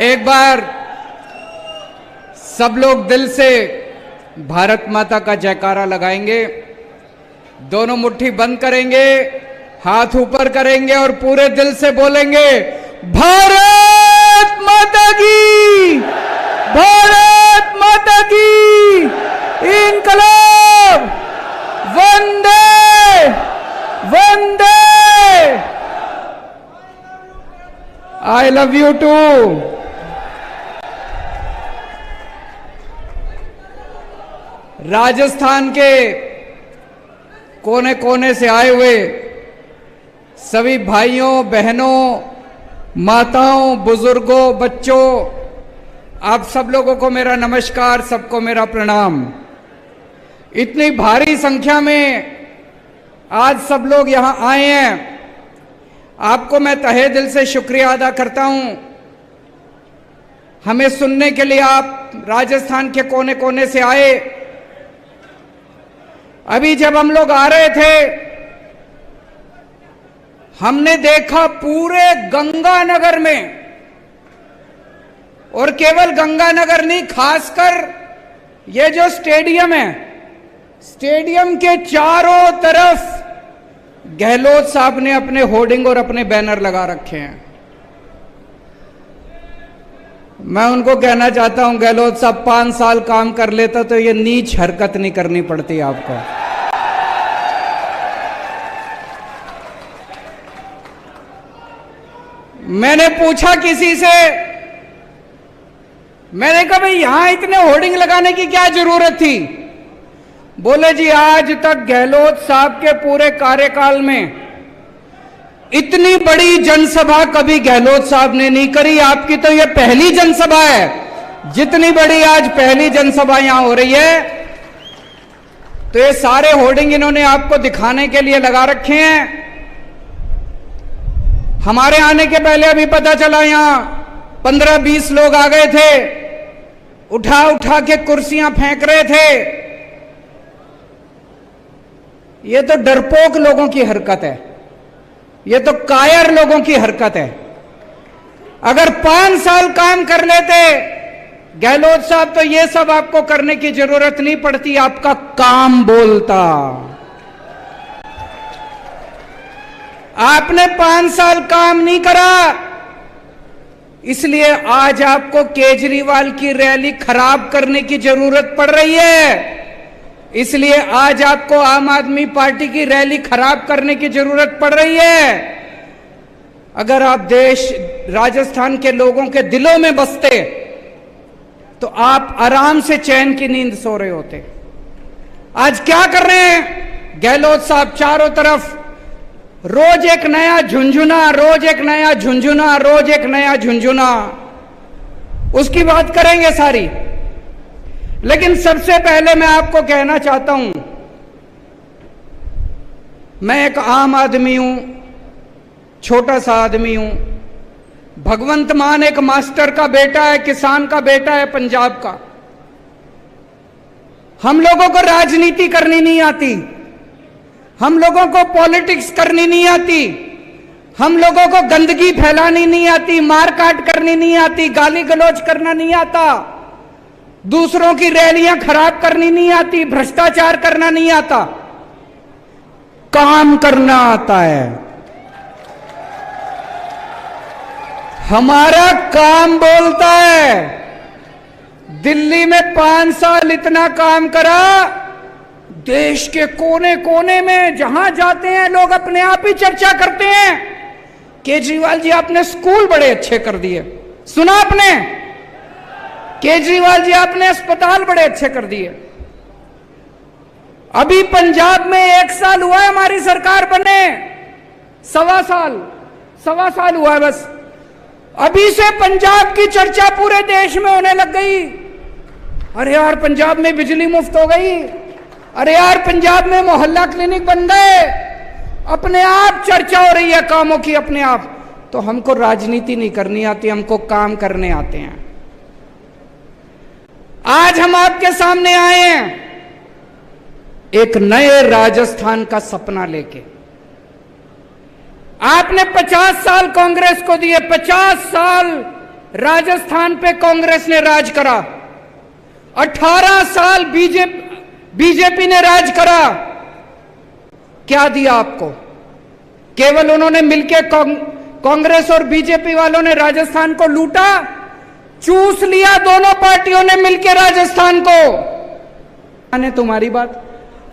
एक बार सब लोग दिल से भारत माता का जयकारा लगाएंगे। दोनों मुट्ठी बंद करेंगे, हाथ ऊपर करेंगे और पूरे दिल से बोलेंगे, भारत माता की, भारत माता की, इंकलाब, वंदे वंदे। I love you too. Rajasthan के कोने कोने से आए हुए सभी भाइयों बहनों, माताओं, बुजुर्गों, बच्चों, आप सब लोगों को मेरा नमस्कार, सबको मेरा प्रणाम। इतनी भारी संख्या में आज सब लोग यहां आए हैं, आपको मैं तहे दिल से शुक्रिया अदा करता हूं। हमें सुनने के लिए आप राजस्थान के कोने कोने से आए। अभी जब हम लोग आ रहे थे, हमने देखा पूरे गंगानगर में, और केवल गंगानगर नहीं, खासकर ये जो स्टेडियम है, स्टेडियम के चारों तरफ गहलोत साहब ने अपने होर्डिंग और अपने बैनर लगा रखे हैं। मैं उनको कहना चाहता हूं, गहलोत साहब 5 साल काम कर लेता तो ये नीच हरकत नहीं करनी पड़ती आपको। मैंने पूछा किसी से, मैंने कहा भाई यहां इतने होर्डिंग लगाने की क्या जरूरत थी? बोले जी आज तक गहलोत साहब के पूरे कार्यकाल में इतनी बड़ी जनसभा कभी गहलोत साहब ने नहीं करी। आपकी तो ये पहली जनसभा है। जितनी बड़ी आज पहली जनसभा यहां हो रही है, तो ये सारे होर्डिंग इन्होंने आपको दिखाने के लिए लगा रखे हैं। हमारे आने के पहले अभी पता चला यहां 15-20 लोग आ गए थे, उठा उठा के कुर्सियां फेंक रहे थे। ये तो डरपोक लोगों की हरकत है, ये तो कायर लोगों की हरकत है। अगर 5 साल काम कर लेते गहलोत साहब तो ये सब आपको करने की जरूरत नहीं पड़ती, आपका काम बोलता। आपने 5 साल काम नहीं करा, इसलिए आज आपको केजरीवाल की रैली खराब करने की जरूरत पड़ रही है। इसलिए आज आपको आम आदमी पार्टी की रैली खराब करने की जरूरत पड़ रही है। अगर आप राजस्थान के लोगों के दिलों में बसते तो आप आराम से चैन की नींद सो रहे होते। आज क्या कर रहे हैं गहलोत साहब? चारों तरफ रोज एक नया झुंझुना, रोज एक नया झुंझुना, रोज एक नया झुंझुना। उसकी बात करेंगे सारी, लेकिन सबसे पहले मैं आपको कहना चाहता हूं, मैं एक आम आदमी हूं, छोटा सा आदमी हूं। भगवंत मान एक मास्टर का बेटा है, किसान का बेटा है पंजाब का। हम लोगों को राजनीति करनी नहीं आती, हम लोगों को पॉलिटिक्स करनी नहीं आती, हम लोगों को गंदगी फैलानी नहीं आती, मारकाट करनी नहीं आती, गाली गलौज करना नहीं आता, दूसरों की रैलियां खराब करनी नहीं आती, भ्रष्टाचार करना नहीं आता, काम करना आता है। हमारा काम बोलता है। दिल्ली में 5 साल इतना काम करा, देश के कोने कोने में जहां जाते हैं लोग अपने आप ही चर्चा करते हैं, केजरीवाल जी आपने स्कूल बड़े अच्छे कर दिए। सुना आपने? केजरीवाल जी आपने अस्पताल बड़े अच्छे कर दिए। अभी पंजाब में 1 साल हुआ है हमारी सरकार बने, 1.25 साल हुआ है बस। अभी से पंजाब की चर्चा पूरे देश में होने लग गई। अरे यार पंजाब में बिजली मुफ्त हो गई, अरे यार पंजाब में मोहल्ला क्लिनिक बन गए। अपने आप चर्चा हो रही है कामों की, अपने आप। तो हमको राजनीति नहीं करनी आती, हमको काम करने आते हैं। आज हम आपके सामने आए हैं एक नए राजस्थान का सपना लेके। आपने 50 साल कांग्रेस को दिए, 50 साल राजस्थान पे कांग्रेस ने राज करा, 18 साल बीजेपी ने राज करा। क्या दिया आपको? केवल उन्होंने मिलकर कांग्रेस और बीजेपी वालों ने राजस्थान को लूटा, चूस लिया दोनों पार्टियों ने मिलकर राजस्थान को। माने तुम्हारी बात,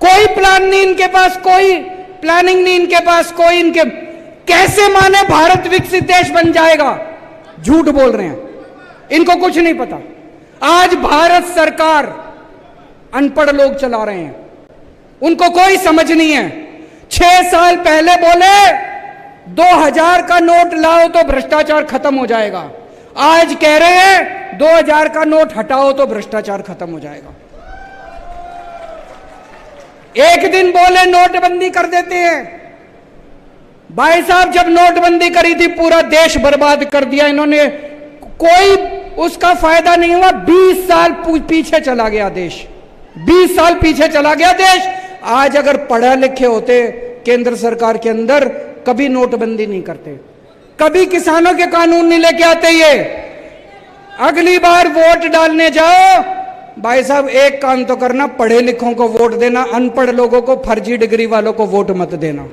कोई प्लान नहीं इनके पास, कोई प्लानिंग नहीं इनके पास, कोई इनके कैसे माने भारत विकसित देश बन जाएगा? झूठ बोल रहे हैं, इनको कुछ नहीं पता। आज भारत सरकार अनपढ़ लोग चला रहे हैं, उनको कोई समझ नहीं है। 6 साल पहले बोले 2000 का नोट लाओ तो भ्रष्टाचार खत्म हो जाएगा, आज कह रहे हैं 2000 का नोट हटाओ तो भ्रष्टाचार खत्म हो जाएगा। एक दिन बोले नोटबंदी कर देते हैं। भाई साहब, जब नोटबंदी करी थी पूरा देश बर्बाद कर दिया इन्होंने, कोई उसका फायदा नहीं हुआ। 20 साल पीछे चला गया देश, 20 साल पीछे चला गया देश। आज अगर पढ़े लिखे होते केंद्र सरकार के अंदर, कभी नोटबंदी नहीं करते, कभी किसानों के कानून नहीं लेके आते। ये अगली बार वोट डालने जाओ, भाई साहब एक काम तो करना, पढ़े लिखों को वोट देना, अनपढ़ लोगों को, फर्जी डिग्री वालों को वोट मत देना।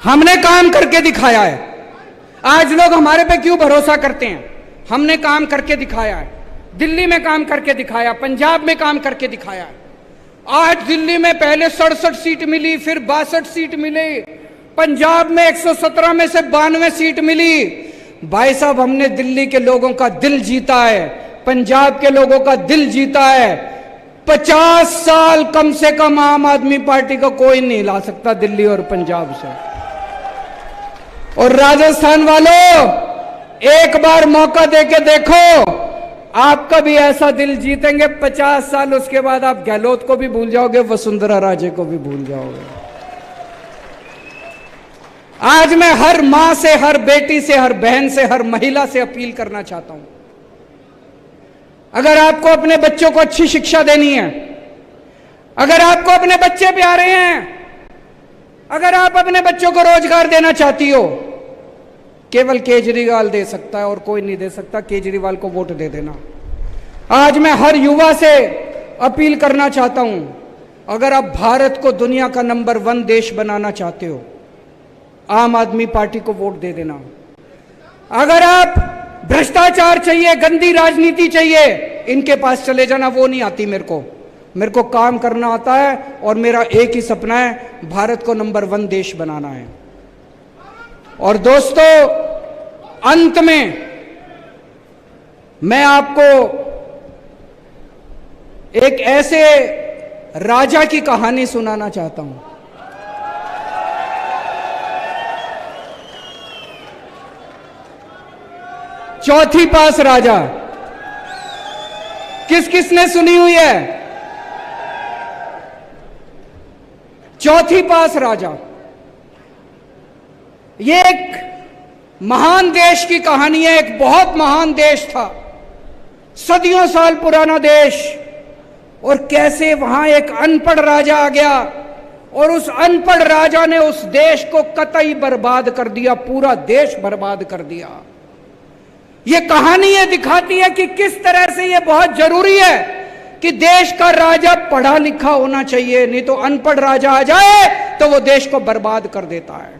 हमने काम करके दिखाया है। आज लोग हमारे पे क्यों भरोसा करते हैं? हमने काम करके दिखाया है। दिल्ली में काम करके दिखाया, पंजाब में काम करके दिखाया है। आज दिल्ली में पहले 67 सीट मिली, फिर 62 सीट मिली, पंजाब में 117 में से 92 सीट मिली। भाई साहब, हमने दिल्ली के लोगों का दिल जीता है, पंजाब के लोगों का दिल जीता है। 50 साल कम से कम आम आदमी पार्टी का कोई नहीं ला सकता दिल्ली और पंजाब से। और राजस्थान वालों, एक बार मौका देके देखो, आपका भी ऐसा दिल जीतेंगे। 50 साल उसके बाद आप गहलोत को भी भूल जाओगे, वसुंधरा राजे को भी भूल जाओगे। आज मैं हर मां से, हर बेटी से, हर बहन से, हर महिला से अपील करना चाहता हूं, अगर आपको अपने बच्चों को अच्छी शिक्षा देनी है, अगर आपको अपने बच्चे प्यारे हैं, अगर आप अपने बच्चों को रोजगार देना चाहती हो, केवल केजरीवाल दे सकता है और कोई नहीं दे सकता। केजरीवाल को वोट दे देना। आज मैं हर युवा से अपील करना चाहता हूं, अगर आप भारत को दुनिया का नंबर 1 देश बनाना चाहते हो, आम आदमी पार्टी को वोट दे देना। अगर आप भ्रष्टाचार चाहिए, गंदी राजनीति चाहिए, इनके पास चले जाना, वो नहीं आती मेरे को काम करना आता है और मेरा एक ही सपना है, भारत को नंबर 1 देश बनाना है। और दोस्तों, अंत में मैं आपको एक ऐसे राजा की कहानी सुनाना चाहता हूं। चौथी पास राजा, किस किसने सुनी हुई है? चौथी पास राजा, ये एक महान देश की कहानी है। एक बहुत महान देश था, सदियों साल पुराना देश, और कैसे वहां एक अनपढ़ राजा आ गया और उस अनपढ़ राजा ने उस देश को कतई बर्बाद कर दिया, पूरा देश बर्बाद कर दिया। ये कहानी ये दिखाती है कि किस तरह से ये बहुत जरूरी है कि देश का राजा पढ़ा लिखा होना चाहिए, नहीं तो अनपढ़ राजा आ जाए तो वो देश को बर्बाद कर देता है।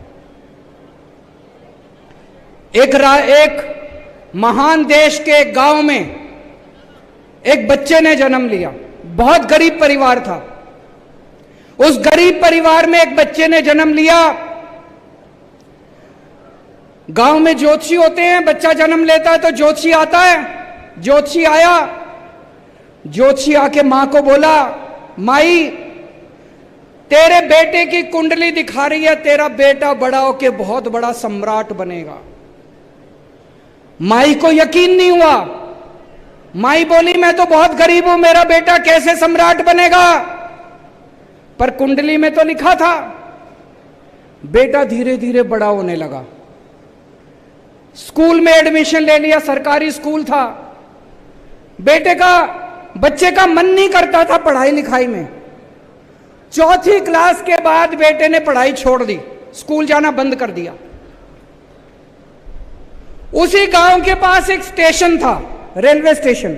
एक महान देश के एक गांव में एक बच्चे ने जन्म लिया। बहुत गरीब परिवार था। उस गरीब परिवार में एक बच्चे ने जन्म लिया। गांव में ज्योतिषी होते हैं, बच्चा जन्म लेता है तो ज्योतिषी आता है। ज्योतिषी आया, ज्योतिषी आके मां को बोला, माई तेरे बेटे की कुंडली दिखा रही है, तेरा बेटा बड़ा होके बहुत बड़ा सम्राट बनेगा। माई को यकीन नहीं हुआ। माई बोली, मैं तो बहुत गरीब हूं, मेरा बेटा कैसे सम्राट बनेगा? पर कुंडली में तो लिखा था। बेटा धीरे धीरे बड़ा होने लगा। स्कूल में एडमिशन ले लिया, सरकारी स्कूल था। बच्चे का मन नहीं करता था पढ़ाई लिखाई में। चौथी क्लास के बाद बेटे ने पढ़ाई छोड़ दी, स्कूल जाना बंद कर दिया। उसी गांव के पास एक स्टेशन था, रेलवे स्टेशन।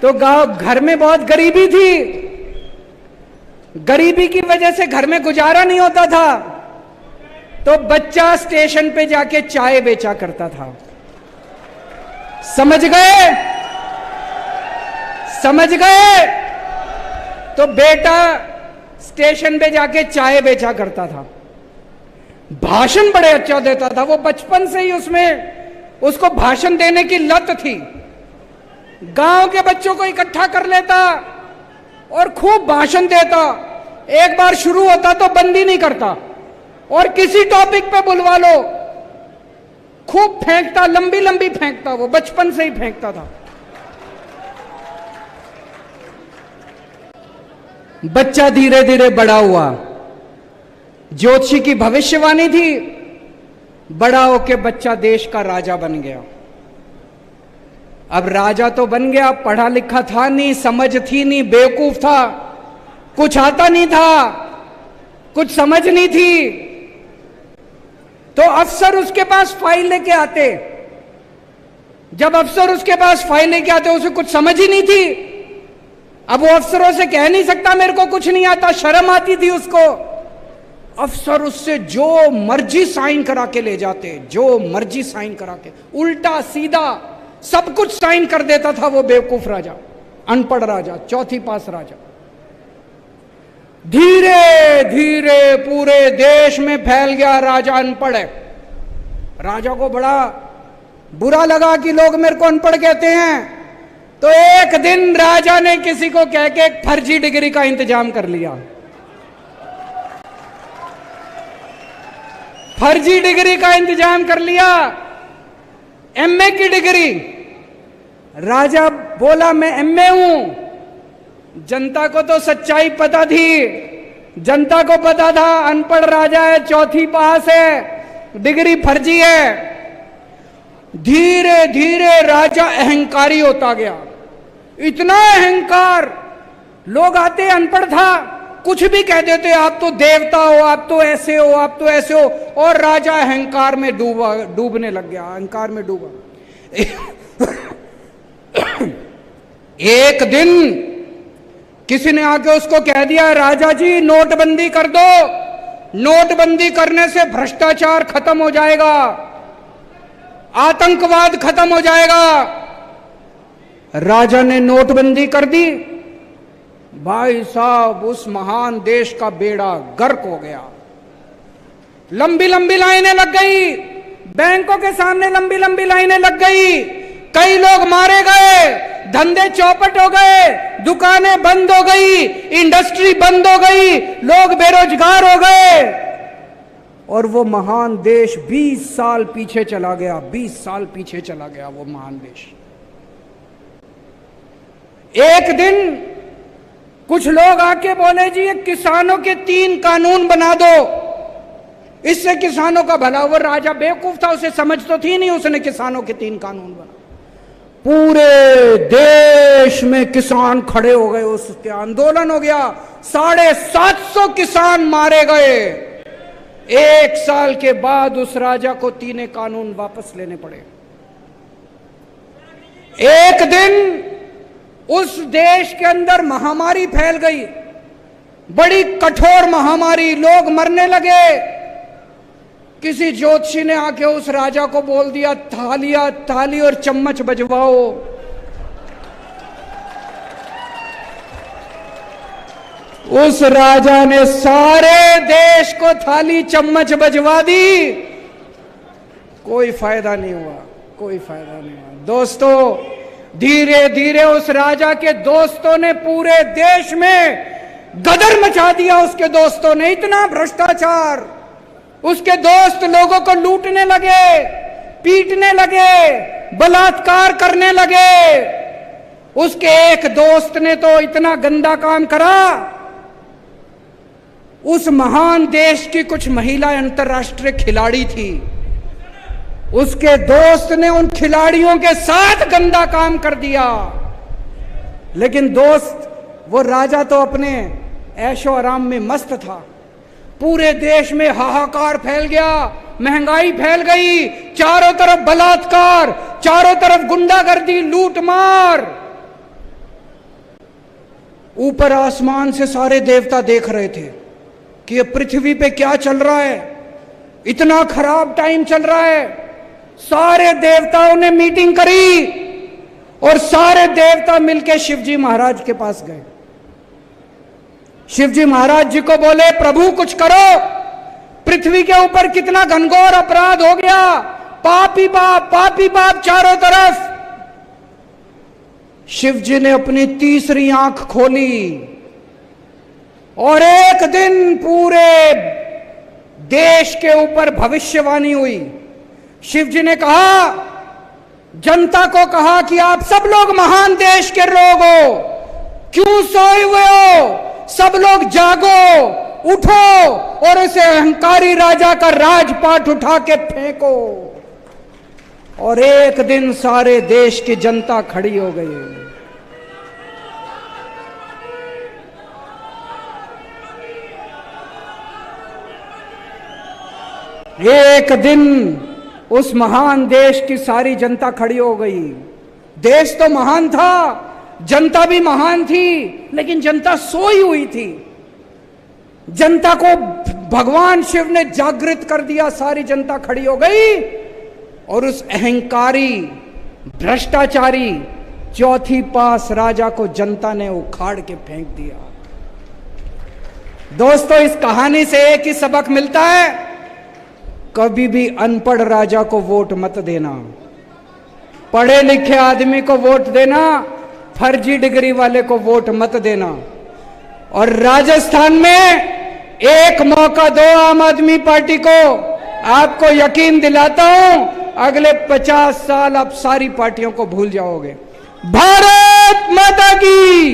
तो गांव घर में बहुत गरीबी थी, गरीबी की वजह से घर में गुजारा नहीं होता था, तो बच्चा स्टेशन पे जाके चाय बेचा करता था। समझ गए? समझ गए? तो बेटा स्टेशन पे जाके चाय बेचा करता था, भाषण बड़े अच्छा देता था। वो बचपन से ही उसको भाषण देने की लत थी। गांव के बच्चों को इकट्ठा कर लेता और खूब भाषण देता। एक बार शुरू होता तो बंद ही नहीं करता, और किसी टॉपिक पे बुलवा लो खूब फेंकता, लंबी लंबी फेंकता। वो बचपन से ही फेंकता था। बच्चा धीरे धीरे बड़ा हुआ। ज्योतिषी की भविष्यवाणी थी, बड़ा होके बच्चा देश का राजा बन गया। अब राजा तो बन गया, पढ़ा लिखा था नहीं, समझ थी नहीं, बेवकूफ था, कुछ आता नहीं था, कुछ समझ नहीं थी। तो अफसर उसके पास फाइल लेके आते। जब अफसर उसके पास फाइल लेके आते, उसे कुछ समझ ही नहीं थी। अब वो अफसरों से कह नहीं सकता मेरे को कुछ नहीं आता, शर्म आती थी उसको। अफसर उससे जो मर्जी साइन करा के ले जाते, जो मर्जी साइन करा के, उल्टा सीधा सब कुछ साइन कर देता था वो बेवकूफ राजा, अनपढ़ राजा, चौथी पास राजा। धीरे धीरे पूरे देश में फैल गया राजा अनपढ़ है। राजा को बड़ा बुरा लगा कि लोग मेरे को अनपढ़ कहते हैं। तो एक दिन राजा ने किसी को कह के एक फर्जी डिग्री का इंतजाम कर लिया। फर्जी डिग्री का इंतजाम कर लिया, एमए की डिग्री। राजा बोला मैं एमए हूं। जनता को तो सच्चाई पता थी, जनता को पता था अनपढ़ राजा है, चौथी पास है, डिग्री फर्जी है। धीरे धीरे राजा अहंकारी होता गया, इतना अहंकार, लोग आते, अनपढ़ था, कुछ भी कह देते, आप तो देवता हो, आप तो ऐसे हो, आप तो ऐसे हो। और राजा अहंकार में डूबने लग गया, अहंकार में डूबा। एक दिन किसी ने आके उसको कह दिया, राजा जी नोटबंदी कर दो, नोटबंदी करने से भ्रष्टाचार खत्म हो जाएगा, आतंकवाद खत्म हो जाएगा। राजा ने नोटबंदी कर दी। भाई साहब, उस महान देश का बेड़ा गर्क हो गया। लंबी लंबी लाइनें लग गई, बैंकों के सामने लंबी लंबी लाइनें लग गई। कई लोग मारे गए, धंधे चौपट हो गए, दुकानें बंद हो गई, इंडस्ट्री बंद हो गई, लोग बेरोजगार हो गए। और वो महान देश 20 साल पीछे चला गया, 20 साल पीछे चला गया वो महान देश। एक दिन कुछ लोग आके बोले, जी ये किसानों के 3 कानून बना दो, इससे किसानों का भला। वो राजा बेवकूफ था, उसे समझ तो थी नहीं, उसने किसानों के 3 कानून बना। पूरे देश में किसान खड़े हो गए, उसके आंदोलन हो गया, 750 किसान मारे गए। 1 साल के बाद उस राजा को 3 कानून वापस लेने पड़े। एक दिन उस देश के अंदर महामारी फैल गई, बड़ी कठोर महामारी, लोग मरने लगे। किसी ज्योतिषी ने आके उस राजा को बोल दिया, थाली और चम्मच बजवाओ। उस राजा ने सारे देश को थाली चम्मच बजवा दी। कोई फायदा नहीं हुआ, कोई फायदा नहीं हुआ। दोस्तों, धीरे धीरे उस राजा के दोस्तों ने पूरे देश में गदर मचा दिया। उसके दोस्तों ने इतना भ्रष्टाचार, उसके दोस्त लोगों को लूटने लगे, पीटने लगे, बलात्कार करने लगे। उसके एक दोस्त ने तो इतना गंदा काम करा, उस महान देश की कुछ महिला अंतर्राष्ट्रीय खिलाड़ी थी, उसके दोस्त ने उन खिलाड़ियों के साथ गंदा काम कर दिया। लेकिन दोस्त, वो राजा तो अपने ऐशो आराम में मस्त था। पूरे देश में हाहाकार फैल गया, महंगाई फैल गई, चारों तरफ बलात्कार, चारों तरफ गुंडागर्दी, लूटमार। ऊपर आसमान से सारे देवता देख रहे थे कि ये पृथ्वी पे क्या चल रहा है, इतना खराब टाइम चल रहा है। सारे देवताओं ने मीटिंग करी और सारे देवता मिलकर शिवजी महाराज के पास गए। शिवजी महाराज जी को बोले, प्रभु कुछ करो, पृथ्वी के ऊपर कितना घनघोर अपराध हो गया, पापी पाप चारों तरफ। शिवजी ने अपनी तीसरी आंख खोली और एक दिन पूरे देश के ऊपर भविष्यवाणी हुई। शिवजी ने कहा, जनता को कहा कि आप सब लोग महान देश के लोग हो, क्यों सोए हुए हो, सब लोग जागो, उठो और इसे अहंकारी राजा का राजपाट उठा के फेंको। और एक दिन सारे देश की जनता खड़ी हो गई। एक दिन उस महान देश की सारी जनता खड़ी हो गई। देश तो महान था, जनता भी महान थी, लेकिन जनता सोई हुई थी। जनता को भगवान शिव ने जागृत कर दिया, सारी जनता खड़ी हो गई और उस अहंकारी भ्रष्टाचारी चौथी पास राजा को जनता ने उखाड़ के फेंक दिया। दोस्तों, इस कहानी से एक ही सबक मिलता है, कभी भी अनपढ़ राजा को वोट मत देना, पढ़े लिखे आदमी को वोट देना, फर्जी डिग्री वाले को वोट मत देना। और राजस्थान में एक मौका दो आम आदमी पार्टी को, आपको यकीन दिलाता हूं अगले 50 साल आप सारी पार्टियों को भूल जाओगे। भारत माता की।